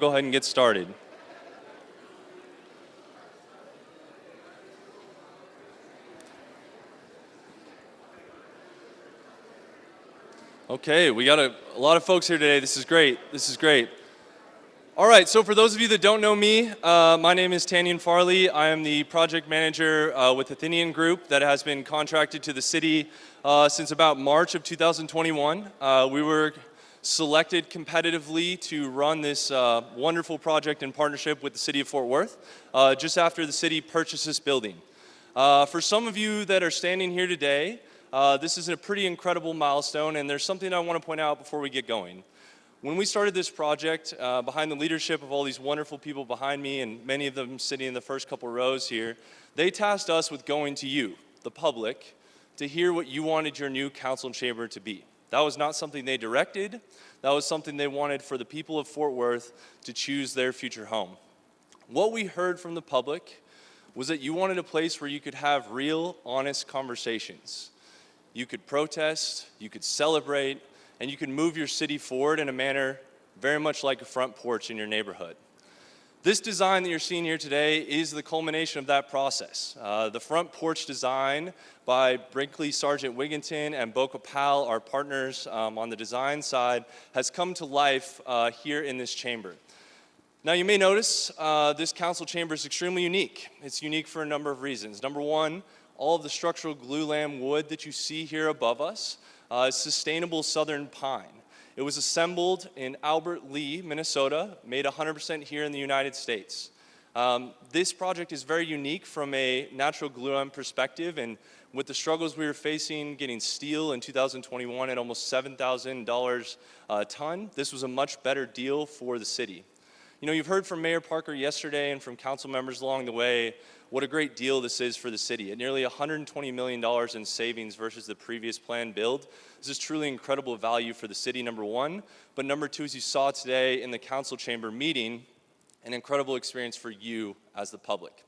Go ahead and get started. Okay, we got a lot of folks here today. This is great. This is great. All right, so for those of you that don't know me, my name is Tanyan Farley. I am the project manager with Athenian Group that has been contracted to the city since about March of 2021. We were selected competitively to run this wonderful project in partnership with the city of Fort Worth just after the city purchased this building. For some of you that are standing here today, this is a pretty incredible milestone, and there's something I want to point out before we get going. When we started this project, behind the leadership of all these wonderful people behind me, and many of them sitting in the first couple rows here, they tasked us with going to you, the public, to hear what you wanted your new council chamber to be. That was not something they directed. That was something they wanted for the people of Fort Worth to choose their future home. What we heard from the public was that you wanted a place where you could have real, honest conversations. You could protest, you could celebrate, and you could move your city forward in a manner very much like a front porch in your neighborhood. This design that you're seeing here today is the culmination of that process. The front porch design by Brinkley Sargent Wigginton and Boca Pal, our partners on the design side, has come to life here in this chamber. Now you may notice this council chamber is extremely unique. It's unique for a number of reasons. Number one, all of the structural glulam wood that you see here above us is sustainable southern pine. It was assembled in Albert Lea, Minnesota, made 100% here in the United States. This project is very unique from a natural glulam perspective, and with the struggles we were facing getting steel in 2021 at almost $7,000 a ton, this was a much better deal for the city. You know, you've heard from Mayor Parker yesterday and from council members along the way what a great deal this is for the city. At nearly $120 million in savings versus the previous planned build, this is truly incredible value for the city, number one. But number two, as you saw today in the council chamber meeting, an incredible experience for you as the public.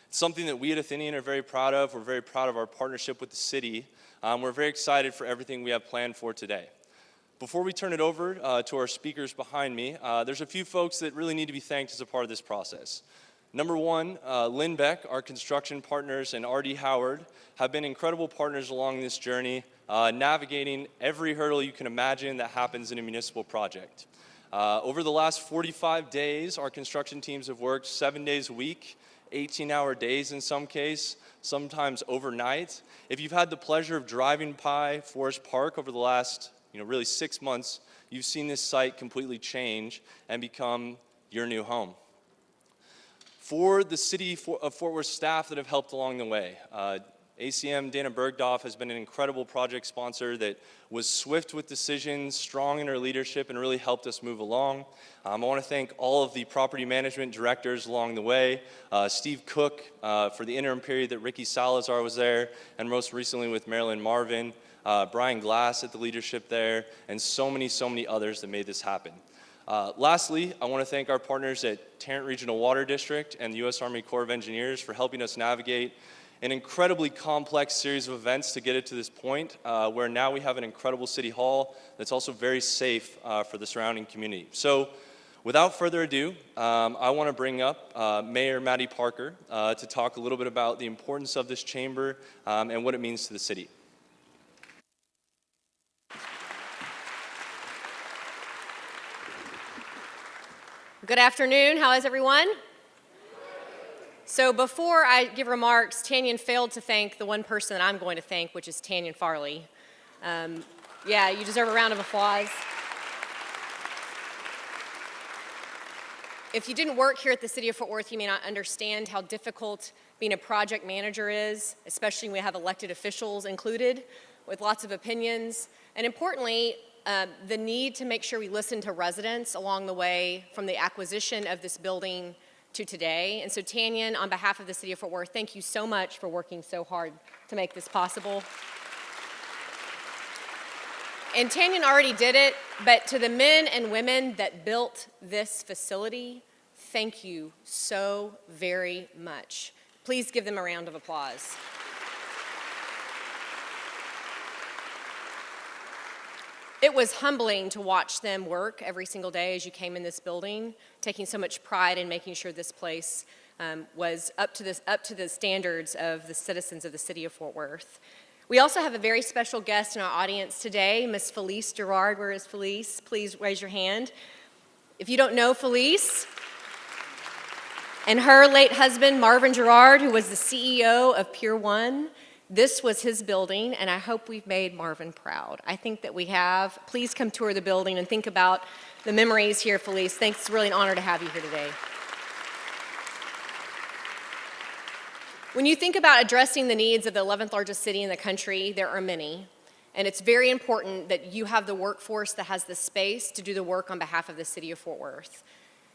It's something that we at Athenian are very proud of. We're very proud of our partnership with the city. We're very excited for everything we have planned for today. Before we turn it over to our speakers behind me, there's a few folks that really need to be thanked as a part of this process. Number one, Lynn Beck, our construction partners, and R.D. Howard have been incredible partners along this journey, navigating every hurdle you can imagine that happens in a municipal project. Over the last 45 days, our construction teams have worked 7 days a week, 18-hour days in some case, sometimes overnight. If you've had the pleasure of driving by Forest Park over the last, really 6 months, you've seen this site completely change and become your new home. For the city of Fort Worth staff that have helped along the way, ACM Dana Bergdorf has been an incredible project sponsor that was swift with decisions, strong in her leadership, and really helped us move along. I want to thank all of the property management directors along the way, Steve Cook for the interim period that Ricky Salazar was there, and most recently with Marilyn Marvin, Brian Glass at the leadership there, and so many others that made this happen. Lastly, I want to thank our partners at Tarrant Regional Water District and the U.S. Army Corps of Engineers for helping us navigate an incredibly complex series of events to get it to this point where now we have an incredible city hall that's also very safe for the surrounding community. So without further ado, I want to bring up Mayor Maddie Parker to talk a little bit about the importance of this chamber and what it means to the city. Good afternoon. How is everyone? So before I give remarks, Tanyan failed to thank the one person that I'm going to thank, which is Tanyan Farley. Yeah, you deserve a round of applause. If you didn't work here at the City of Fort Worth, you may not understand how difficult being a project manager is, especially when we have elected officials included with lots of opinions. And importantly, the need to make sure we listen to residents along the way from the acquisition of this building to today. And so Tanyan, on behalf of the City of Fort Worth, thank you so much for working so hard to make this possible. And Tanyan already did it, but to the men and women that built this facility, thank you so very much. Please give them a round of applause. It was humbling to watch them work every single day as you came in this building, taking so much pride in making sure this place was up to the standards of the citizens of the city of Fort Worth. We also have a very special guest in our audience today, Miss Felice Gerard. Where is Felice? Please raise your hand. If you don't know Felice, and her late husband, Marvin Gerard, who was the CEO of Pier 1, this was his building, and I hope we've made Marvin proud. I think that we have. Please come tour the building and think about the memories here, Felice. Thanks, it's really an honor to have you here today. When you think about addressing the needs of the 11th largest city in the country, there are many. And it's very important that you have the workforce that has the space to do the work on behalf of the city of Fort Worth.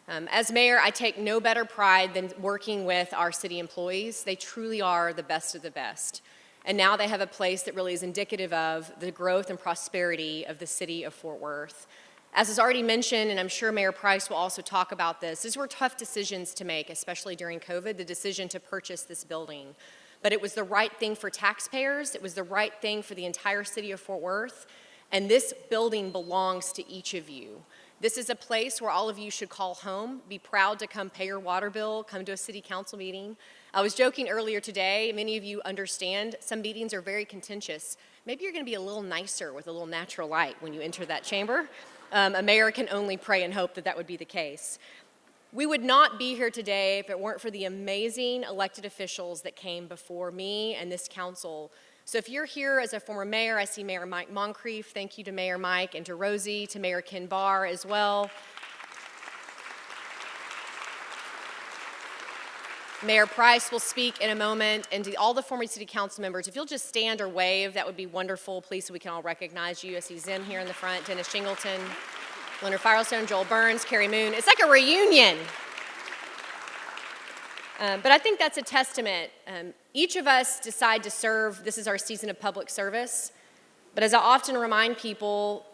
As mayor, I take no better pride than working with our city employees. They truly are the best of the best. And now they have a place that really is indicative of the growth and prosperity of the city of Fort Worth. As is already mentioned, and I'm sure Mayor Price will also talk about this, these were tough decisions to make, especially during COVID, the decision to purchase this building. But it was the right thing for taxpayers, it was the right thing for the entire city of Fort Worth, and this building belongs to each of you. This is a place where all of you should call home, be proud to come pay your water bill, come to a city council meeting. I was joking earlier today, many of you understand some meetings are very contentious. Maybe you're gonna be a little nicer with a little natural light when you enter that chamber. A mayor can only pray and hope that that would be the case. We would not be here today if it weren't for the amazing elected officials that came before me and this council. So if you're here as a former mayor, I see Mayor Mike Moncrief. Thank you to Mayor Mike and to Rosie, to Mayor Ken Barr as well. Mayor Price will speak in a moment, and to all the former city council members, if you'll just stand or wave, that would be wonderful, please, so we can all recognize you. I see Zim here in the front, Dennis Shingleton, Leonard Firestone, Joel Burns, Carrie Moon. It's like a reunion. But I think that's a testament. Each of us decide to serve. This is our season of public service. But as I often remind people,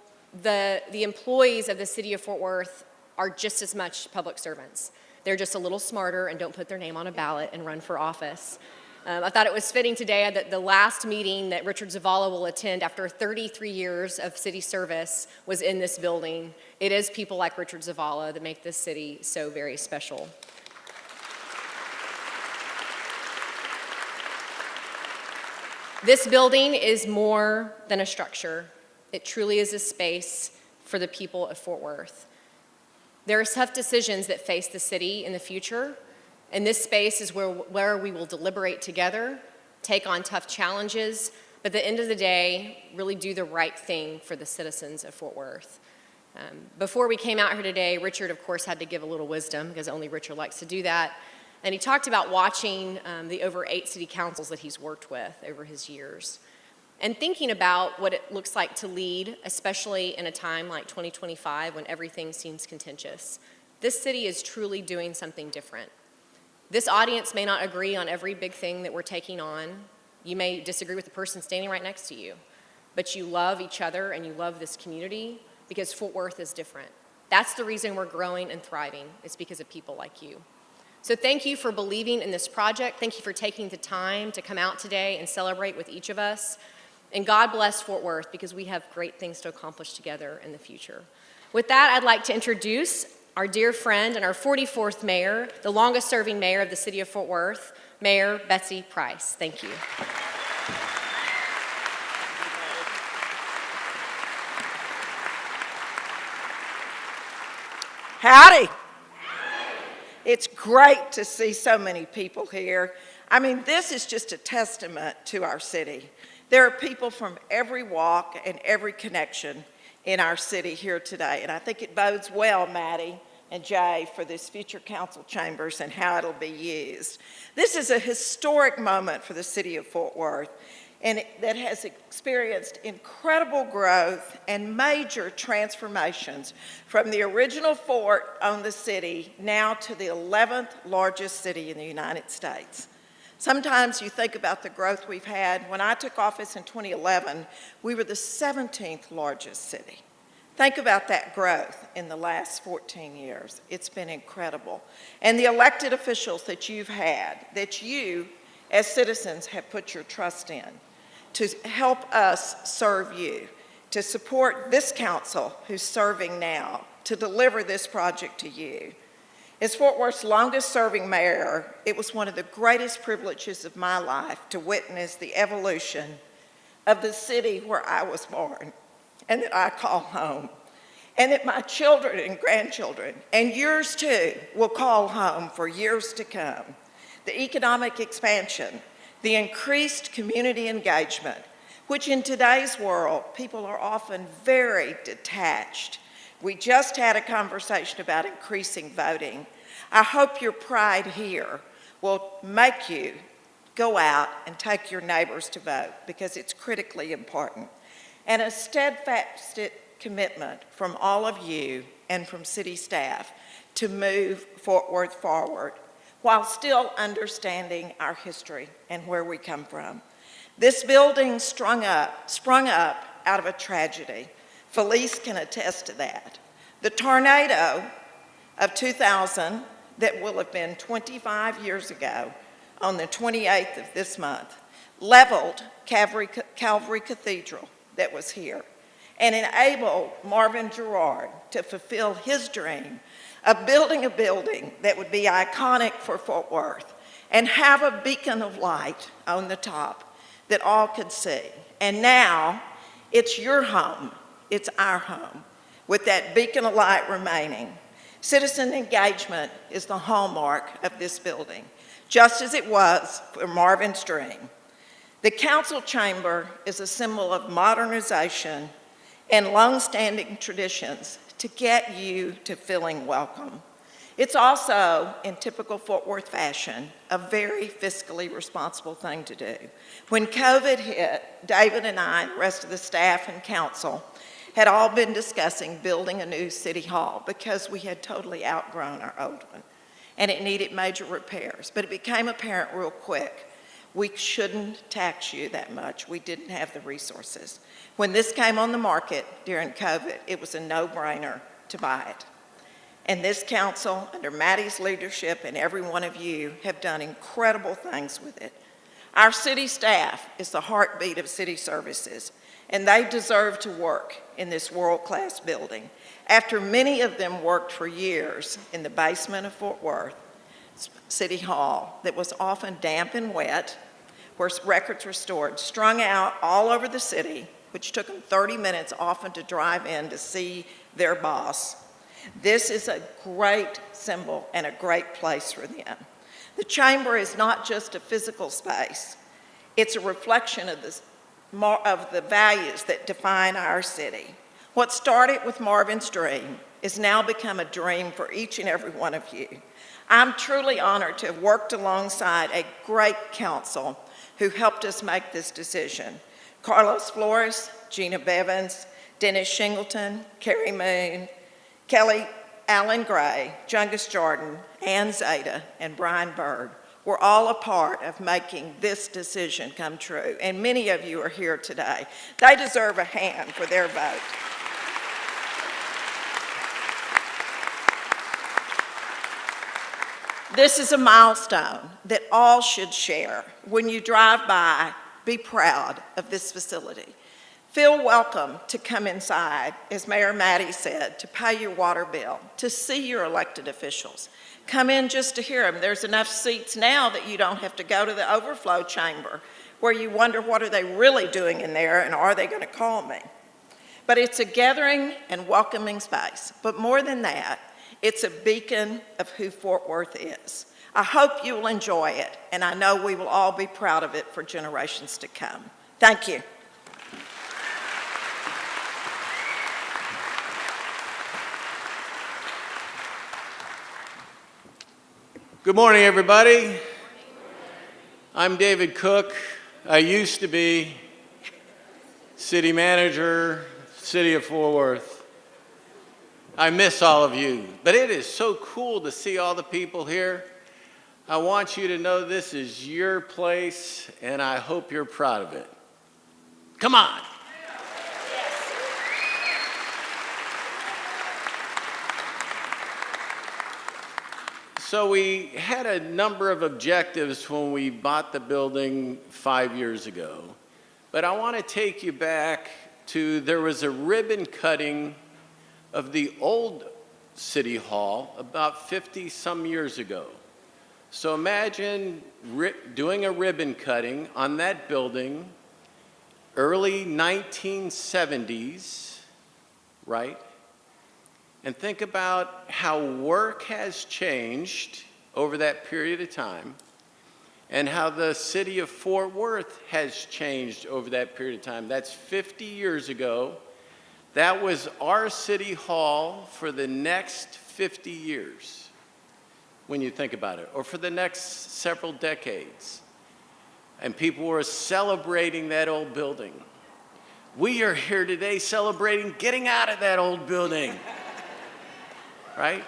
the employees of the city of Fort Worth are just as much public servants. They're just a little smarter and don't put their name on a ballot and run for office. I thought it was fitting today that the last meeting that Richard Zavala will attend after 33 years of city service was in this building. It is people like Richard Zavala that make this city so very special. This building is more than a structure. It truly is a space for the people of Fort Worth. There are tough decisions that face the city in the future, and this space is where we will deliberate together, take on tough challenges, but at the end of the day, really do the right thing for the citizens of Fort Worth. Before we came out here today, Richard, of course, had to give a little wisdom, because only Richard likes to do that. And he talked about watching the over 8 city councils that he's worked with over his years, and thinking about what it looks like to lead, especially in a time like 2025 when everything seems contentious. This city is truly doing something different. This audience may not agree on every big thing that we're taking on. You may disagree with the person standing right next to you, but you love each other and you love this community because Fort Worth is different. That's the reason we're growing and thriving. It's because of people like you. So thank you for believing in this project. Thank you for taking the time to come out today and celebrate with each of us. And God bless Fort Worth, because we have great things to accomplish together in the future. With that, I'd like to introduce our dear friend and our 44th mayor, the longest serving mayor of the city of Fort Worth, Mayor Betsy Price. Thank you. Howdy. It's great to see so many people here. I mean, this is just a testament to our city. There are people from every walk and every connection in our city here today, and I think it bodes well, Maddie and Jay, for this future council chambers and how it'll be used. This is a historic moment for the city of Fort Worth, and that has experienced incredible growth and major transformations from the original fort on the city now to the 11th largest city in the United States. Sometimes you think about the growth we've had. When I took office in 2011, we were the 17th largest city. Think about that growth in the last 14 years. It's been incredible. And the elected officials that you've had, that you as citizens have put your trust in to help us serve you, to support this council who's serving now to deliver this project to you. As Fort Worth's longest serving mayor, it was one of the greatest privileges of my life to witness the evolution of the city where I was born and that I call home, and that my children and grandchildren, and yours too, will call home for years to come. The economic expansion, the increased community engagement, which in today's world, people are often very detached. We just had a conversation about increasing voting. I hope your pride here will make you go out and take your neighbors to vote, because it's critically important. And a steadfast commitment from all of you and from city staff to move Fort Worth forward while still understanding our history and where we come from. This building sprung up out of a tragedy. Felice can attest to that. The tornado of 2000 that will have been 25 years ago on the 28th of this month leveled Calvary Cathedral that was here and enabled Marvin Gerard to fulfill his dream of building a building that would be iconic for Fort Worth and have a beacon of light on the top that all could see. And now it's your home, it's our home, with that beacon of light remaining. Citizen engagement is the hallmark of this building, just as it was for Marvin's dream. The council chamber is a symbol of modernization and long-standing traditions to get you to feeling welcome. It's also, in typical Fort Worth fashion, a very fiscally responsible thing to do. When COVID hit, David and I and the rest of the staff and council had all been discussing building a new city hall because we had totally outgrown our old one and it needed major repairs. But it became apparent real quick, we shouldn't tax you that much. We didn't have the resources. When this came on the market during COVID, it was a no-brainer to buy it. And this council, under Maddie's leadership and every one of you, have done incredible things with it. Our city staff is the heartbeat of city services, and they deserve to work in this world-class building. After many of them worked for years in the basement of Fort Worth City Hall that was often damp and wet, where records were stored, strung out all over the city, which took them 30 minutes often to drive in to see their boss. This is a great symbol and a great place for them. The chamber is not just a physical space. It's a reflection of the values that define our city. What started with Marvin's dream has now become a dream for each and every one of you. I'm truly honored to have worked alongside a great council who helped us make this decision. Carlos Flores, Gina Bevins, Dennis Shingleton, Carrie Moon, Kelly Allen Gray, Jungus Jordan, Ann Zeta, and Brian Bird were all a part of making this decision come true, and many of you are here today. They deserve a hand for their vote. This is a milestone that all should share. When you drive by, be proud of this facility. Feel welcome to come inside, as Mayor Maddie said, to pay your water bill, to see your elected officials. Come in just to hear them. There's enough seats now that you don't have to go to the overflow chamber where you wonder what are they really doing in there and are they going to call me? But it's a gathering and welcoming space. But more than that, it's a beacon of who Fort Worth is. I hope you will enjoy it, and I know we will all be proud of it for generations to come. Thank you. Good morning, everybody. I'm David Cook. I used to be city manager, city of Fort Worth. I miss all of you, but it is so cool to see all the people here. I want you to know this is your place, and I hope you're proud of it. Come on. So we had a number of objectives when we bought the building 5 years ago, but I want to take you back to there was a ribbon cutting of the old City Hall about 50 some years ago. So imagine doing a ribbon cutting on that building, early 1970s, right? And think about how work has changed over that period of time and how the city of Fort Worth has changed over that period of time. That's 50 years ago. That was our city hall for the next 50 years, when you think about it, or for the next several decades. And people were celebrating that old building. We are here today celebrating getting out of that old building, right?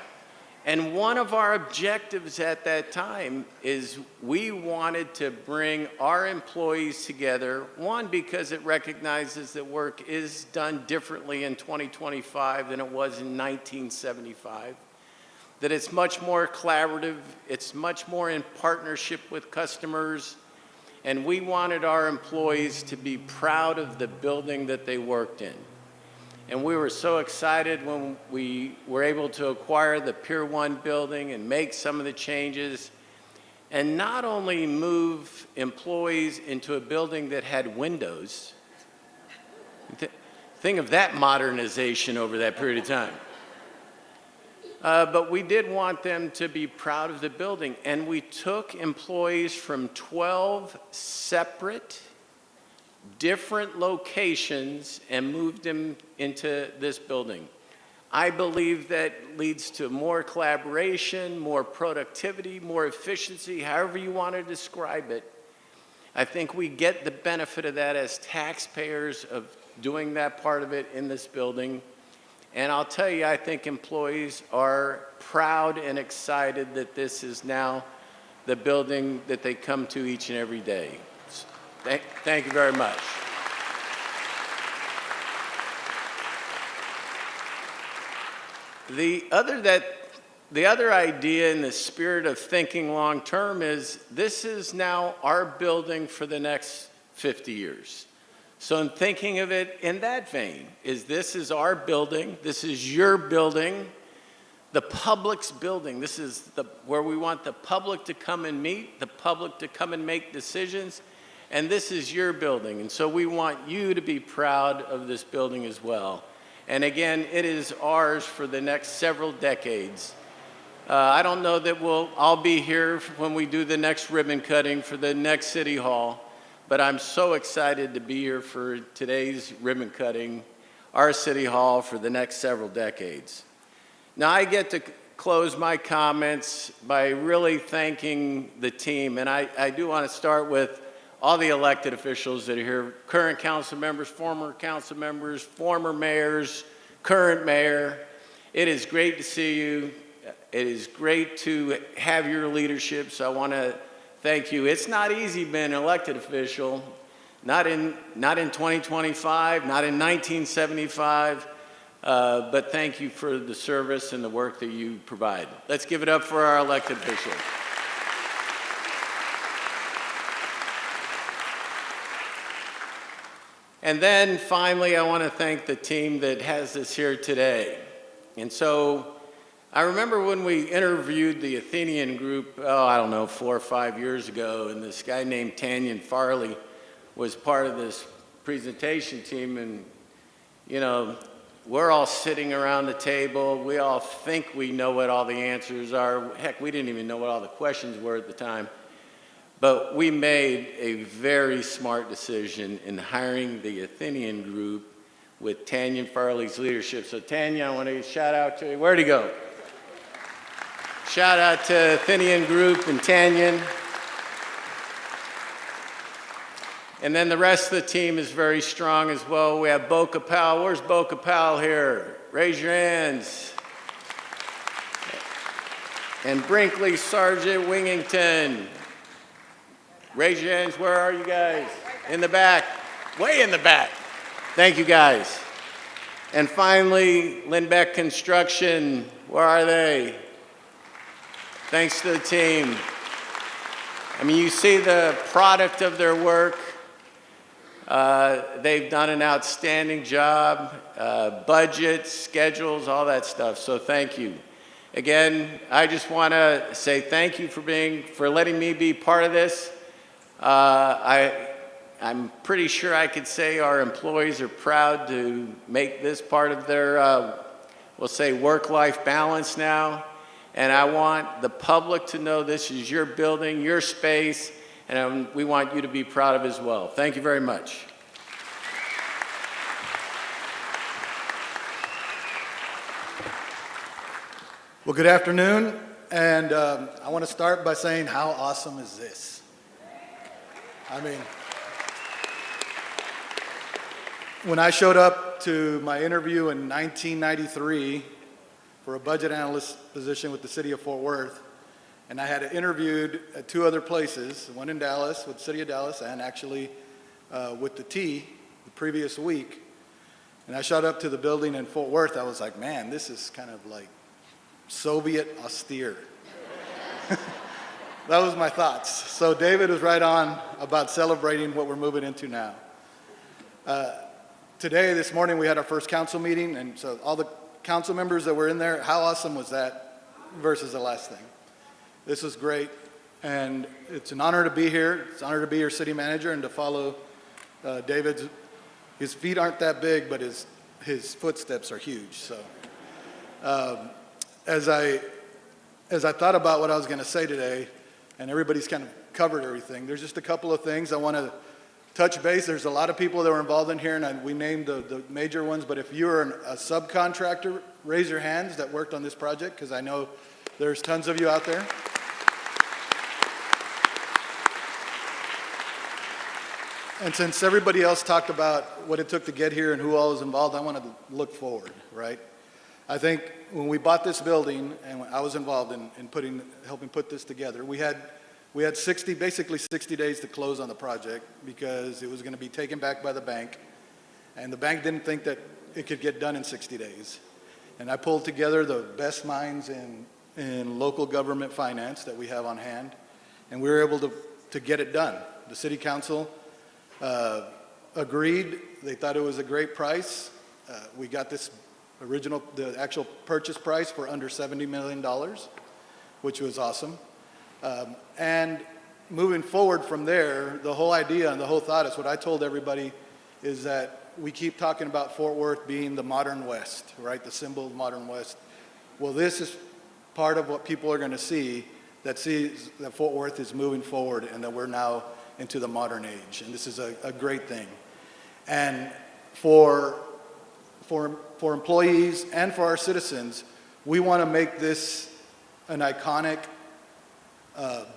And one of our objectives at that time is we wanted to bring our employees together, one, because it recognizes that work is done differently in 2025 than it was in 1975, that it's much more collaborative, it's much more in partnership with customers, and we wanted our employees to be proud of the building that they worked in. And we were so excited when we were able to acquire the Pier 1 building and make some of the changes, and not only move employees into a building that had windows. Think of that modernization over that period of time. But we did want them to be proud of the building, and we took employees from 12 separate, different locations and moved them into this building. I believe that leads to more collaboration, more productivity, more efficiency, however you want to describe it. I think we get the benefit of that as taxpayers of doing that part of it in this building. And I'll tell you, I think employees are proud and excited that this is now the building that they come to each and every day. Thank you very much. The other idea in the spirit of thinking long term is this is now our building for the next 50 years. So in thinking of it in that vein, this is our building, this is your building, the public's building. This is where we want the public to come and meet, the public to come and make decisions, and this is your building. And so we want you to be proud of this building as well. And again, it is ours for the next several decades. I don't know that I'll be here when we do the next ribbon cutting for the next City Hall, but I'm so excited to be here for today's ribbon cutting, our City Hall for the next several decades. Now I get to close my comments by really thanking the team, and I do want to start with all the elected officials that are here, current council members, former mayors, current mayor. It is great to see you. It is great to have your leadership, so I want to thank you. It's not easy being an elected official, not in 2025, not in 1975, but thank you for the service and the work that you provide. Let's give it up for our elected officials. And then finally, I want to thank the team that has us here today. And so I remember when we interviewed the Athenian group, I don't know, 4 or 5 years ago, and this guy named Tanyan Farley was part of this presentation team, and you know, we're all sitting around the table. We all think we know what all the answers are. Heck, we didn't even know what all the questions were at the time. But we made a very smart decision in hiring the Athenian group with Tanyan Farley's leadership. So Tanya, I want to shout out to you. Where'd he go? Shout out to Athenian group and Tanyan. And then the rest of the team is very strong as well. We have Bo Capel. Where's Bo Capel here? Raise your hands. And Brinkley Sargent Wingington. Raise your hands. Where are you guys? In the back. Way in the back. Thank you, guys. And finally, Lindbeck Construction. Where are they? Thanks to the team. I mean, you see the product of their work. They've done an outstanding job, budgets, schedules, all that stuff, so thank you. Again, I just want to say thank you for letting me be part of this. I'm pretty sure I could say our employees are proud to make this part of their, we'll say, work-life balance now. And I want the public to know this is your building, your space, and we want you to be proud of it as well. Thank you very much. Well, good afternoon, and I want to start by saying, how awesome is this? I mean, when I showed up to my interview in 1993 for a budget analyst position with the city of Fort Worth, and I had interviewed at two other places, one in Dallas with the city of Dallas and actually with the T the previous week, and I showed up to the building in Fort Worth, I was like, man, this is kind of like Soviet austere. That was my thoughts. So David was right on about celebrating what we're moving into now. Today, this morning, we had our first council meeting, and so all the council members that were in there, how awesome was that versus the last thing? This was great, and it's an honor to be here. It's an honor to be your city manager and to follow David's. His feet aren't that big, but his footsteps are huge. So as I thought about what I was going to say today, and everybody's kind of covered everything, there's just a couple of things I want to touch base. There's a lot of people that were involved in here, and we named the major ones, but if you're a subcontractor, raise your hands that worked on this project, because I know there's tons of you out there. And since everybody else talked about what it took to get here and who all was involved, I wanted to look forward, right? I think when we bought this building, and I was involved in helping put this together, we had basically 60 days to close on the project because it was going to be taken back by the bank, and the bank didn't think that it could get done in 60 days. And I pulled together the best minds in local government finance that we have on hand, and we were able to get it done. The city council agreed. They thought it was a great price. We got the actual purchase price for under $70 million, which was awesome. And moving forward from there, the whole idea and the whole thought is what I told everybody is that we keep talking about Fort Worth being the modern West, right? The symbol of modern West. Well, this is part of what people are going to see that sees that Fort Worth is moving forward and that we're now into the modern age. And this is a great thing. And for employees and for our citizens, we want to make this an iconic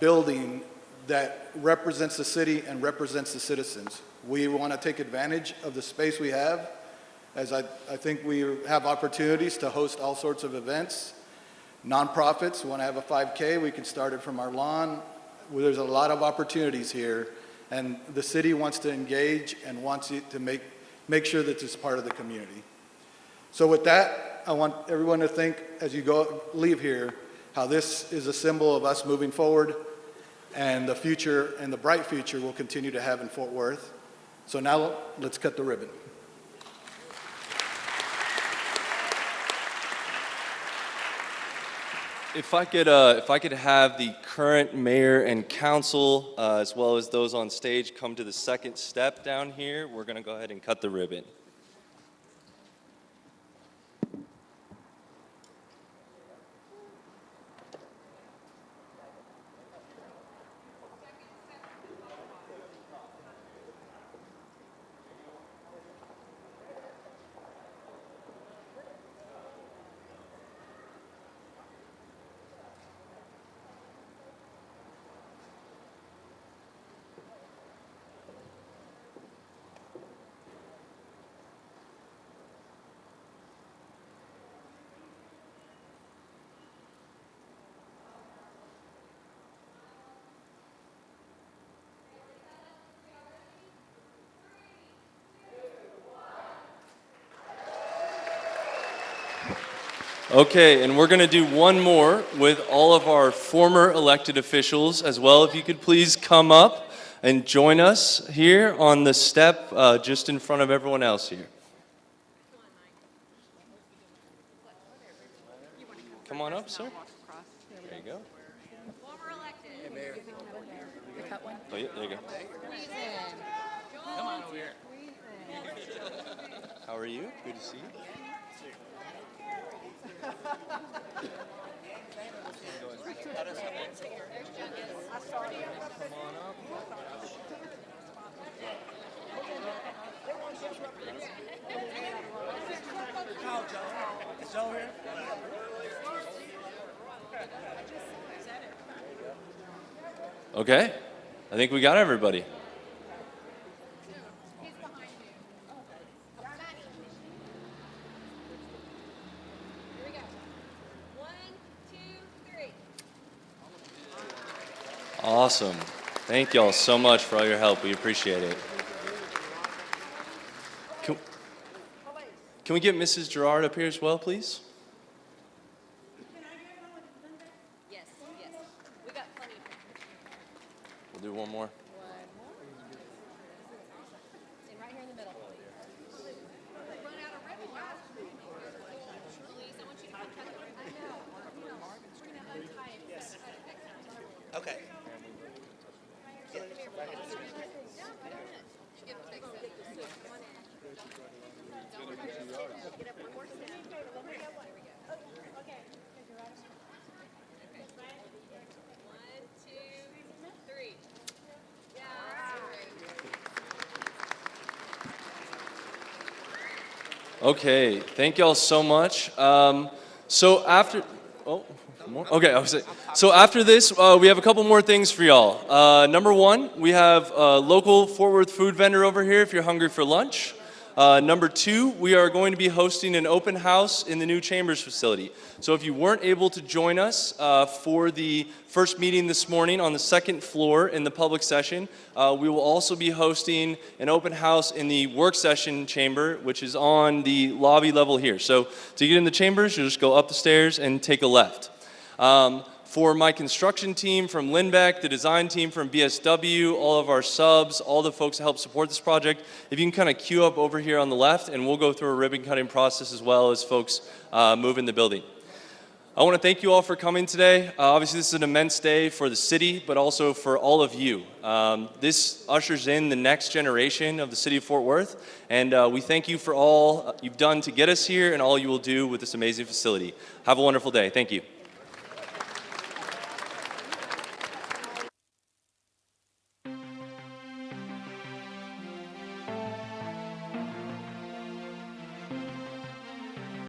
building that represents the city and represents the citizens. We want to take advantage of the space we have, as I think we have opportunities to host all sorts of events. Nonprofits want to have a 5K, we can start it from our lawn. Well, there's a lot of opportunities here, and the city wants to engage and wants it to make sure that it's part of the community. So with that, I want everyone to think as you leave here, how this is a symbol of us moving forward and the future and the bright future we'll continue to have in Fort Worth. So now let's cut the ribbon. If I could have the current mayor and council, as well as those on stage, come to the second step down here, we're going to go ahead and cut the ribbon. Okay, and we're going to do one more with all of our former elected officials as well. If you could please come up and join us here on the step just in front of everyone else here. Come on up, sir. There you go. Oh, yeah, there you go. Come on over here. How are you? Good to see you. Okay, I think we got everybody. Awesome. Thank y'all so much for all your help. We appreciate it. Can we get Mrs. Gerard up here as well, please? Yes, yes. We got plenty of time. We'll do one more. And right here in the middle. Run out of ribbon. Please, I want you to cut it. I know. Okay. Okay, thank y'all so much. So after this, we have a couple more things for y'all. Number one, we have a local Fort Worth food vendor over here if you're hungry for lunch. Number two, we are going to be hosting an open house in the new Chambers facility. So if you weren't able to join us for the first meeting this morning on the second floor in the public session, we will also be hosting an open house in the work session chamber, which is on the lobby level here. So to get in the chambers, you'll just go up the stairs and take a left. For my construction team from Lindbeck, the design team from BSW, all of our subs, all the folks that help support this project, if you can kind of queue up over here on the left, and we'll go through a ribbon cutting process as well as folks move in the building. I want to thank you all for coming today. Obviously, this is an immense day for the city, but also for all of you. This ushers in the next generation of the city of Fort Worth, and we thank you for all you've done to get us here and all you will do with this amazing facility. Have a wonderful day. Thank you.